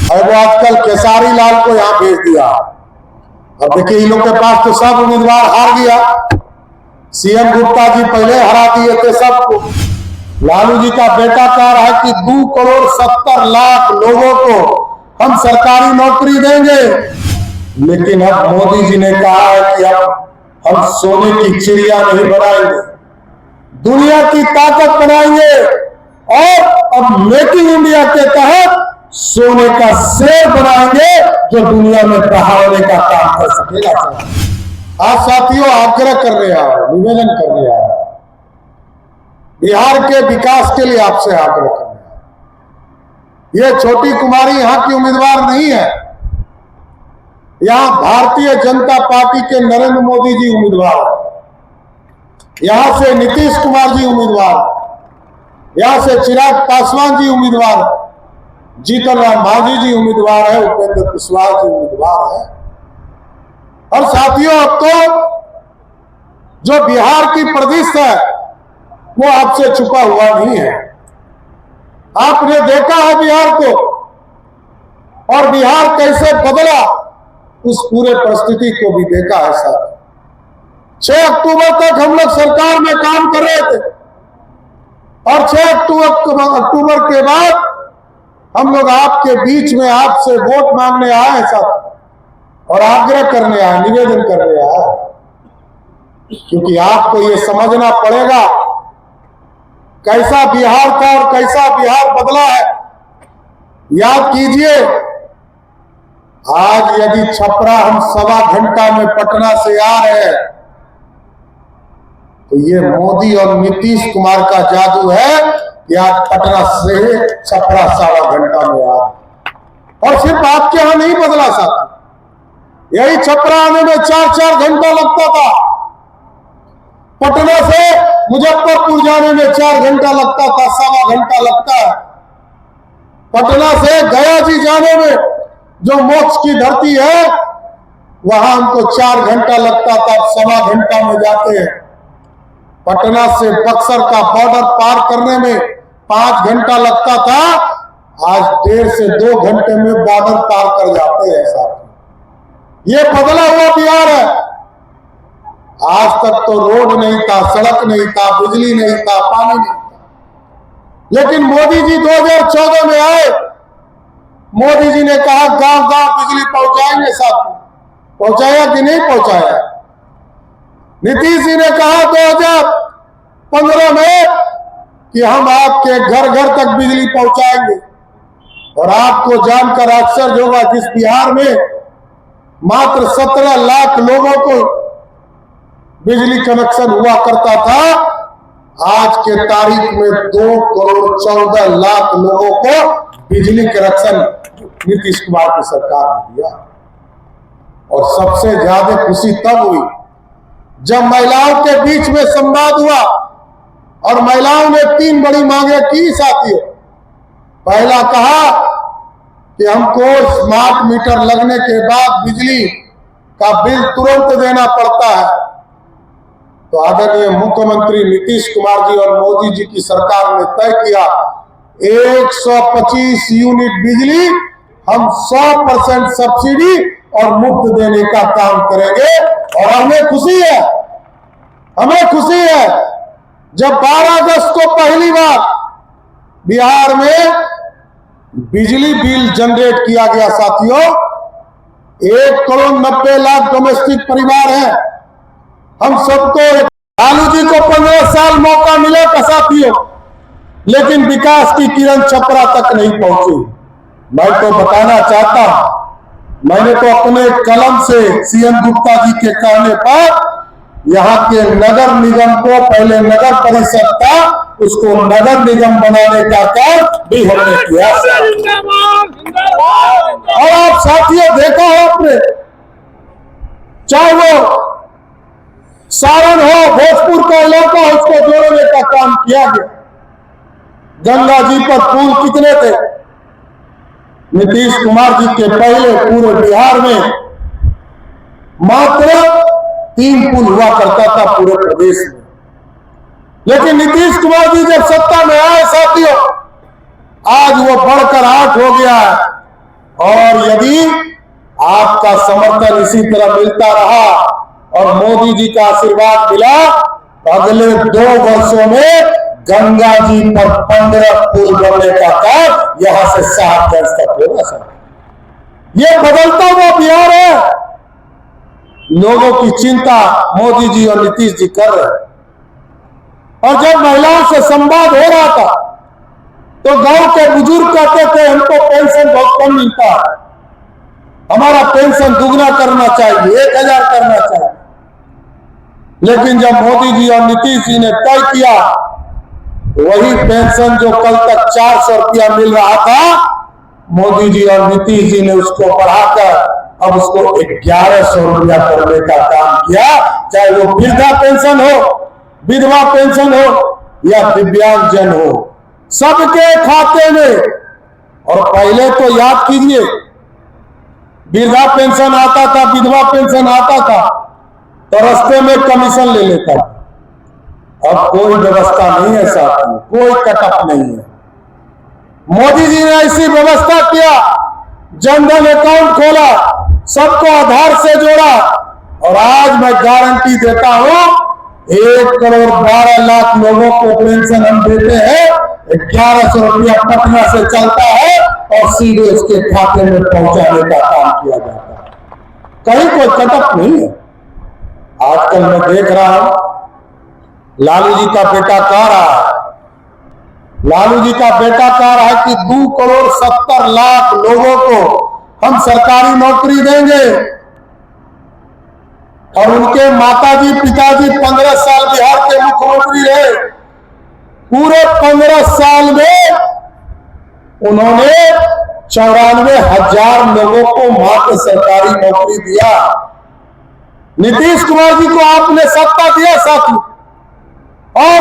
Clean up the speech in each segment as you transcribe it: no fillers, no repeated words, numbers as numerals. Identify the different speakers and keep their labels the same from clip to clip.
Speaker 1: और वो आजकल केसारी लाल को यहाँ भेज दिया। अब देखिए इन लोग के पास तो सब उम्मीदवार हार गया। सीएम गुप्ता जी पहले हरा दिए थे सबको। लालू जी का बेटा कह रहा है कि 2,70,00,000 लोगों को हम सरकारी नौकरी देंगे, लेकिन अब मोदी जी ने कहा है कि अब हम सोने की चिड़िया नहीं बनाएंगे, दुनिया की ताकत बनाएंगे और अब मेक इन इंडिया के तहत सोने का शेर बनाएंगे जो दुनिया में बढ़ाने का काम कर सकेगा। आज साथियों आग्रह कर रहे हैं, निवेदन कर रहे हैं, बिहार के विकास के लिए आपसे आग्रह कर रहे हैं। ये छोटी कुमारी यहां की उम्मीदवार नहीं है, यहां भारतीय जनता पार्टी के नरेंद्र मोदी जी उम्मीदवार है, यहां से नीतीश कुमार जी उम्मीदवार, यहां से चिराग पासवान जी उम्मीदवार, जीतन राम मांझी जी उम्मीदवार है, उपेंद्र कुशवाहा जी उम्मीदवार है। और साथियों अब तो जो बिहार की प्रदेश है वो आपसे छुपा हुआ नहीं है। आपने देखा है बिहार को और बिहार कैसे बदला, उस पूरे परिस्थिति को भी देखा है साथ। 6 अक्टूबर तक हम लोग सरकार में काम कर रहे थे और 6 अक्टूबर के बाद हम लोग आपके बीच में आपसे वोट मांगने आए हैं साथ, और आग्रह करने आए, निवेदन करने आए, क्योंकि आपको ये समझना पड़ेगा कैसा बिहार था और कैसा बिहार बदला है। याद कीजिए, आज यदि छपरा हम 1.25 घंटा में पटना से आ रहे हैं तो ये मोदी और नीतीश कुमार का जादू है कि आज पटना से छपरा 1.25 घंटा में आ रहे। और सिर्फ आपके यहां नहीं बदला साथ, यही छपरा आने में 4-4 घंटा लगता था, पटना से मुजफ्फरपुर जाने में 4 घंटा लगता था, 1.25 घंटा लगता है। पटना से गया जी जाने में जो मोक्ष की धरती है वहां हमको 4 घंटा लगता था, 1.25 घंटा में जाते हैं। पटना से बक्सर का बॉर्डर पार करने में 5 घंटा लगता था, आज 1.5 से 2 घंटे में बॉर्डर पार कर जाते हैं साथ। ये बदला हुआ बिहार है। आज तक तो रोड नहीं था, सड़क नहीं था, बिजली नहीं था, पानी नहीं था, लेकिन मोदी जी 2014 में आए, मोदी जी ने कहा गांव-गांव बिजली पहुंचाएंगे साथ। पहुंचाया कि नहीं पहुंचाया? नीतीश जी ने कहा 2015 में कि हम आपके घर-घर तक बिजली पहुंचाएंगे, और आपको जानकर आश्चर्य होगा जिस बिहार में मात्र 17 लाख लोगों को बिजली कनेक्शन हुआ करता था, आज के तारीख में 2,14,00,000 लोगों को बिजली कनेक्शन नीतीश कुमार की सरकार ने दिया। और सबसे ज्यादा खुशी तब हुई जब महिलाओं के बीच में संवाद हुआ और महिलाओं ने 3 बड़ी मांगे की साथियों। पहला कहा कि हमको स्मार्ट मीटर लगने के बाद बिजली का बिल तुरंत देना पड़ता है। तो आदरणीय मुख्यमंत्री नीतीश कुमार जी और मोदी जी की सरकार ने तय किया 125 यूनिट बिजली हम 100% सब्सिडी और मुफ्त देने का काम करेंगे। और हमें खुशी है, हमें खुशी है जब 12 अगस्त को पहली बार बिहार में बिजली बिल जनरेट किया गया साथियों। 1,90,00,000 डोमेस्टिक परिवार है। हम सबको, लालू जी को 15 साल मौका मिला था साथियों, लेकिन विकास की किरण छपरा तक नहीं पहुंची। मैं तो बताना चाहता हूं, मैंने तो अपने कलम से सीएम गुप्ता जी के कहने पर यहाँ के नगर निगम को, पहले नगर परिषद था, उसको नगर निगम बनाने का काम भी हमने किया। और आप साथियों देखा हो आपने, चाहे वो सारण हो, भोजपुर का इलाका, उसको जोड़ने का काम किया गया। गंगा जी पर पुल कितने थे? नीतीश कुमार जी के पहले पूरे बिहार में मात्र 3 पुल हुआ करता था पूरे प्रदेश में, लेकिन नीतीश कुमार जी जब सत्ता में आए साथियों, आज वो बढ़कर 8 हो गया है। और यदि आपका समर्थन इसी तरह मिलता रहा और मोदी जी का आशीर्वाद मिला तो अगले 2 वर्षों में गंगा जी पर 15 पुल बनने का काम यहां से साहबगंज तक होगा सर। ये बदलता हुआ बिहार है। लोगों की चिंता मोदी जी और नीतीश जी कर रहे हैं। और जब महिलाओं से संवाद हो रहा था तो गांव के बुजुर्ग कहते थे हमको पेंशन बहुत कम मिलता है, हमारा पेंशन दुगना करना चाहिए, 1000 करना चाहिए। लेकिन जब मोदी जी और नीतीश जी ने तय किया वही पेंशन जो कल तक 400 रुपया मिल रहा था, मोदी जी और नीतीश जी ने उसको बढ़ाकर अब उसको 1100 रुपया करने का काम किया। चाहे वो वृद्धा पेंशन हो, विधवा पेंशन हो या दिव्यांगजन हो, सबके खाते में। और पहले तो याद कीजिए, वृद्धा पेंशन आता था, विधवा पेंशन आता था तो रास्ते में कमीशन ले लेता था। अब कोई व्यवस्था नहीं है साथ में, कोई कटअप नहीं है। मोदी जी ने ऐसी व्यवस्था किया, जनधन अकाउंट खोला, सबको आधार से जोड़ा और आज मैं गारंटी देता हूं 1,12,00,000 लोगों को पेंशन हम देते हैं। 1100 रुपया पटना से चलता है और सीधे उसके खाते में पहुंचाने का काम किया जाता है। कहीं कोई कटअप नहीं है। आजकल मैं देख रहा हूं लालू जी का बेटा कह रहा है, लालू जी का बेटा कह रहा है कि 2,70,00,000 लोगों को हम सरकारी नौकरी देंगे। और उनके माताजी पिताजी 15 साल बिहार के मुख्यमंत्री रहे। पूरे 15 साल में उन्होंने 94,000 लोगों को मात्र सरकारी नौकरी दिया। नीतीश कुमार जी को आपने सत्ता दिया साथी, और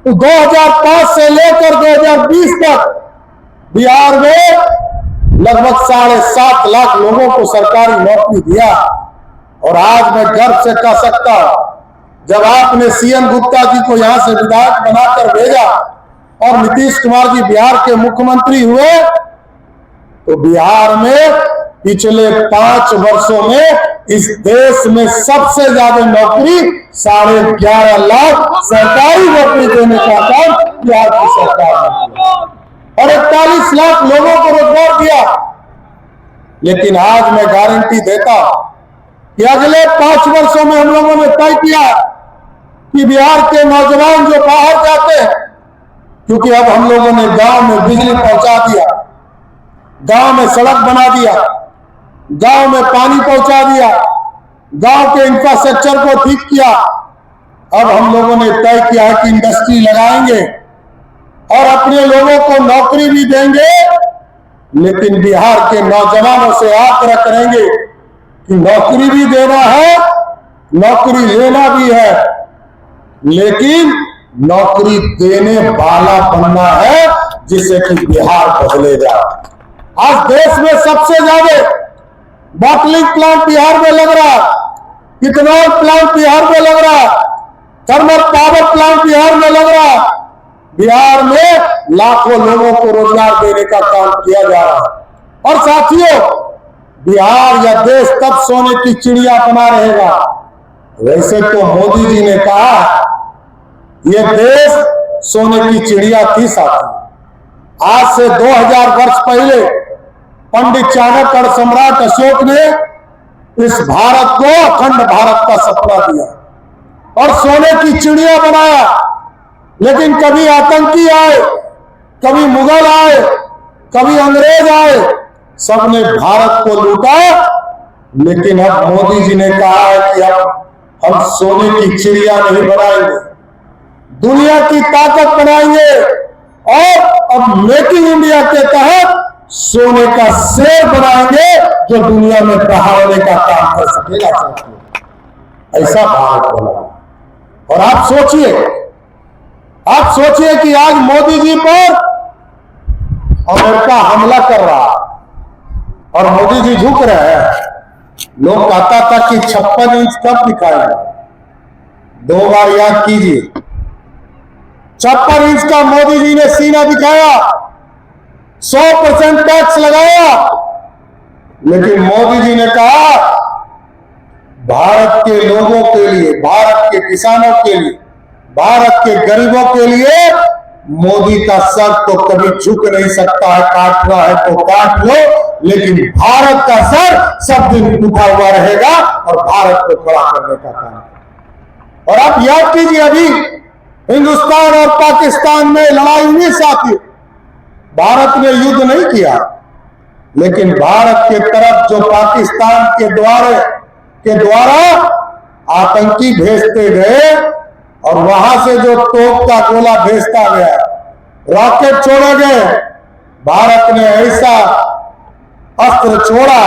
Speaker 1: 2005 से लेकर 2020 तक बिहार में लगभग 7.5 लाख लोगों को सरकारी नौकरी दिया। और आज मैं गर्व से कह सकता हूं, जब आपने सीएन गुप्ता जी को यहां से विधायक बनाकर भेजा और नीतीश कुमार जी बिहार के मुख्यमंत्री हुए तो बिहार में पिछले 5 वर्षों में इस देश में सबसे ज्यादा नौकरी 11.5 लाख सरकारी नौकरी देने का काम बिहार की सरकार ने किया और 41 लाख लोगों को रोजगार दिया। लेकिन आज मैं गारंटी देता हूं कि अगले 5 वर्षों में हम लोगों ने तय किया कि बिहार के नौजवान जो बाहर जाते हैं, क्योंकि अब हम लोगों ने गांव में बिजली पहुंचा दिया, गांव में सड़क बना दिया, गांव में पानी पहुंचा दिया, गांव के इंफ्रास्ट्रक्चर को ठीक किया। अब हम लोगों ने तय किया है कि इंडस्ट्री लगाएंगे और अपने लोगों को नौकरी भी देंगे। लेकिन बिहार के नौजवानों से आग्रह करेंगे कि नौकरी भी देना है, नौकरी लेना भी है, लेकिन नौकरी देने वाला बनना है जिससे कि बिहार बदलेगा। आज देश में सबसे ज्यादा बॉटलिंग प्लांट बिहार में लग रहा, इथेनॉल प्लांट बिहार में लग रहा, थर्मल पावर प्लांट बिहार में लग रहा। बिहार में लाखों लोगों को रोजगार देने का काम किया जा रहा है। और साथियों, बिहार या देश तब सोने की चिड़िया बना रहेगा। वैसे तो मोदी जी ने कहा यह देश सोने की चिड़िया थी साथी। आज से 2000 वर्ष पहले पंडित चाणक्य और सम्राट अशोक ने इस भारत को अखंड भारत का सपना दिया और सोने की चिड़िया बनाया। लेकिन कभी आतंकी आए, कभी मुगल आए, कभी अंग्रेज आए, सबने भारत को लूटा। लेकिन अब मोदी जी ने कहा है कि अब हम सोने की चिड़िया नहीं बनाएंगे, दुनिया की ताकत बनाएंगे और अब मेकिंग इंडिया के तहत सोने का शेर बनाएंगे जो दुनिया में दहाड़ने का काम कर सकेगा। ऐसा भारत बना। और आप सोचिए कि आज मोदी जी पर अमेरिका हमला कर रहा और मोदी जी झुक रहे हैं। लोग कहता था कि 56 इंच कब दिखाएगा, 2 बार याद कीजिए। 56 इंच का मोदी जी ने सीना दिखाया, 100% टैक्स लगाया लेकिन मोदी जी ने कहा भारत के लोगों के लिए, भारत के किसानों के लिए, भारत के गरीबों के लिए मोदी का सर तो कभी झुक नहीं सकता है, काटना है तो काट लो, लेकिन भारत का सर सब दिन उठा हुआ रहेगा और भारत को खड़ा करने का काम। और आप याद कीजिए, अभी हिंदुस्तान और पाकिस्तान में लड़ाई हुई साथियों, भारत ने युद्ध नहीं किया, लेकिन भारत के तरफ जो पाकिस्तान के द्वारा आतंकी भेजते गए और वहां से जो तोप का गोला भेजता गया, रॉकेट छोड़े गए, भारत ने ऐसा अस्त्र छोड़ा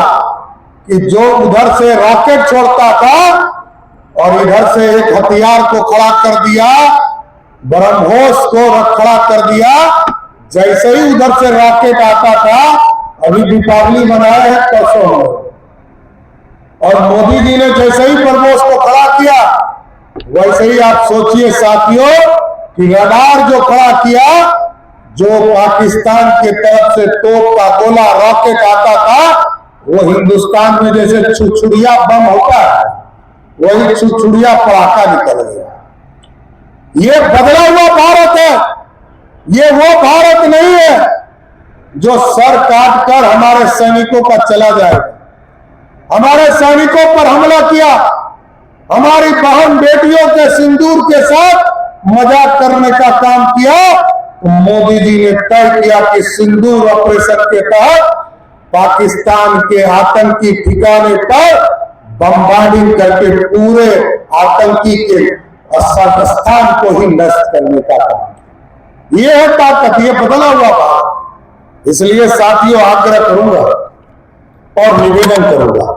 Speaker 1: कि जो उधर से रॉकेट छोड़ता था और इधर से एक हथियार को खड़ा कर दिया, ब्रह्मोस को खड़ा कर दिया। जैसे ही उधर से रॉकेट आता था, अभी दीपावली मनाए हैं परसों, और मोदी जी ने जैसे ही ब्रह्मोस को खड़ा किया, वैसे ही आप सोचिए साथियों कि रडार जो खड़ा किया, जो पाकिस्तान के तरफ से तोप का गोला रॉकेट आता था, वो हिंदुस्तान में जैसे छुरछुरिया बम होता है, वही छुरछुरिया पड़ाका निकल गया। ये बदला हुआ भारत है, ये वो भारत नहीं है जो सर काट कर हमारे सैनिकों पर चला जाएगा। हमारे सैनिकों पर हमला किया, हमारी बहन बेटियों के सिंदूर के साथ मजाक करने का काम किया, तो मोदी जी ने तय किया कि सिंदूर ऑपरेशन के तहत पाकिस्तान के आतंकी ठिकाने पर बमबार्डिंग करके पूरे आतंकी के स्थान को ही नष्ट करने का काम। यह है ताकत, यह बदला हुआ भारत। इसलिए साथियों आग्रह करूंगा और निवेदन करूंगा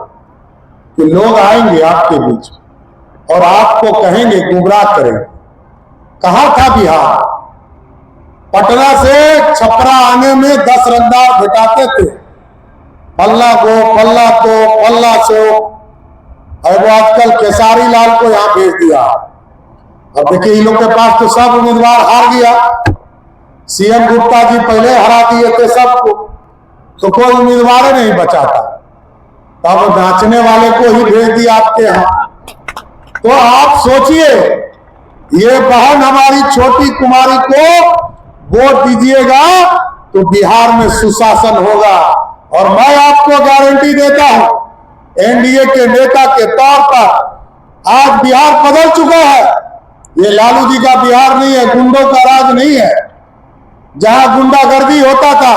Speaker 1: कि लोग आएंगे आपके बीच और आपको कहेंगे, गुमराह करेंगे। कहां था बिहार? पटना से छपरा आने में 10 रंगदार भेटाते थे, पल्ला गो, पल्ला तो, पल्ला सो। अब आजकल खेसारी लाल को यहां भेज दिया। अब देखिए, इन लोग के पास तो सब उम्मीदवार हार गया। सीएम गुप्ता जी पहले हरा दिए थे सबको, तो कोई उम्मीदवार नहीं बचा था। तब नाचने वाले को ही भेज दिया आपके यहां। तो आप सोचिए, ये बहन हमारी छोटी कुमारी को वोट दीजिएगा तो बिहार में सुशासन होगा। और मैं आपको गारंटी देता हूं, एनडीए के नेता के तौर पर आज बिहार बदल चुका है। ये लालू जी का बिहार नहीं है, गुंडों का राज नहीं है। जहां गुंडागर्दी होता था,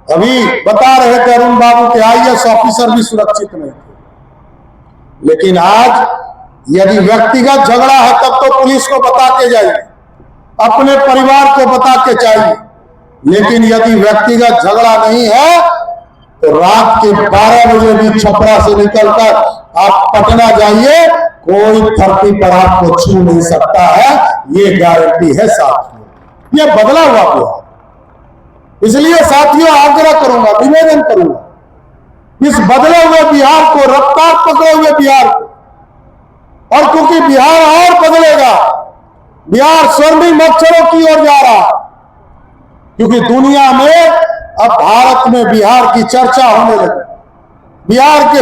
Speaker 1: अभी बता रहे थे अरुण बाबू के आईएएस ऑफिसर भी सुरक्षित नहीं थे। लेकिन आज यदि व्यक्तिगत झगड़ा है तब तो पुलिस को बता के जाइए, अपने परिवार को बता के चाहिए। लेकिन यदि व्यक्तिगत झगड़ा नहीं है तो रात के 12 बजे भी छपरा से निकलकर आप पटना जाइए, कोई धरती पर आपको छू नहीं सकता है। ये गारंटी है साथियों, ये बदला हुआ बिहार। इसलिए साथियों आग्रह करूंगा, निवेदन करूंगा, इस बदले हुए बिहार को, रफ्तार पकड़े हुए बिहार को, और क्योंकि बिहार और बदलेगा, बिहार स्वर्णिम अक्षरों की ओर जा रहा, क्योंकि दुनिया में अब भारत में बिहार की चर्चा होने लगी, बिहार के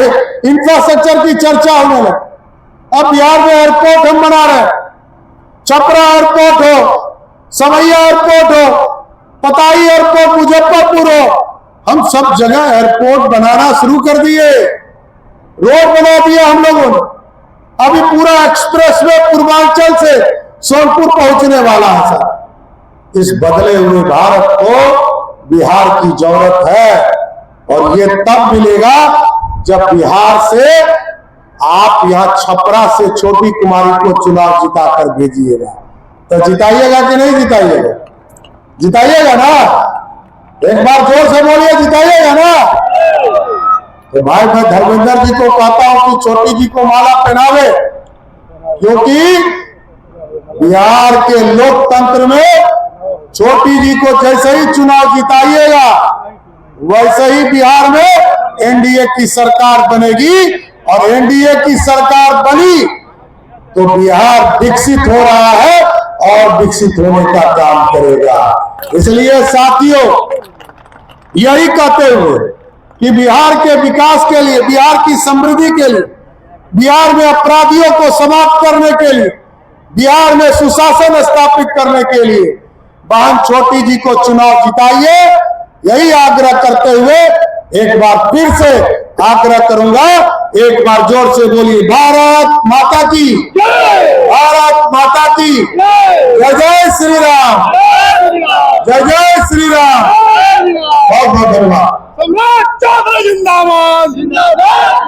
Speaker 1: इंफ्रास्ट्रक्चर की चर्चा होने लगी। अब बिहार में एयरपोर्ट हम बना रहे हैं, छपरा एयरपोर्ट हो, सवैया एयरपोर्ट हो, पताई एयरपोर्ट मुजफ्फरपुर हो, हम सब जगह एयरपोर्ट बनाना शुरू कर दिए, रोड बना दिया हम लोगों ने। अभी पूरा एक्सप्रेस वे पूर्वांचल से सोनपुर पहुंचने वाला है सर। इस बदले हुए भारत को बिहार की जरूरत है, और ये तब मिलेगा जब बिहार से आप यहां छपरा से छोटी कुमारी को चुनाव जिताकर भेजिएगा। तो जिताइएगा कि नहीं जिताइएगा? जिताइएगा ना? एक बार जोर से बोलिए, जिताइएगा ना? तो भाई मैं धर्मेंद्र जी को कहता हूं कि छोटी जी को माला पहनावे, क्योंकि बिहार के लोकतंत्र में छोटी जी को जैसे ही चुनाव जिताइएगा, वैसे ही बिहार में एनडीए की सरकार बनेगी, और एनडीए की सरकार बनी तो बिहार विकसित हो रहा है और विकसित होने का काम करेगा। इसलिए साथियों, यही कहते हुए कि बिहार के विकास के लिए, बिहार की समृद्धि के लिए, बिहार में अपराधियों को समाप्त करने के लिए, बिहार में सुशासन स्थापित करने के लिए बहन छोटी जी को चुनाव जिताइए। यही आग्रह करते हुए एक बार फिर से आग्रह करूंगा, एक बार जोर से बोलिए भारत माता की जय, भारत माता की जय, जय श्री राम, जय जय श्री राम। बहुत बहुत धन्यवाद।
Speaker 2: सम्राट चौधरी जिंदाबाद, जिंदाबाद।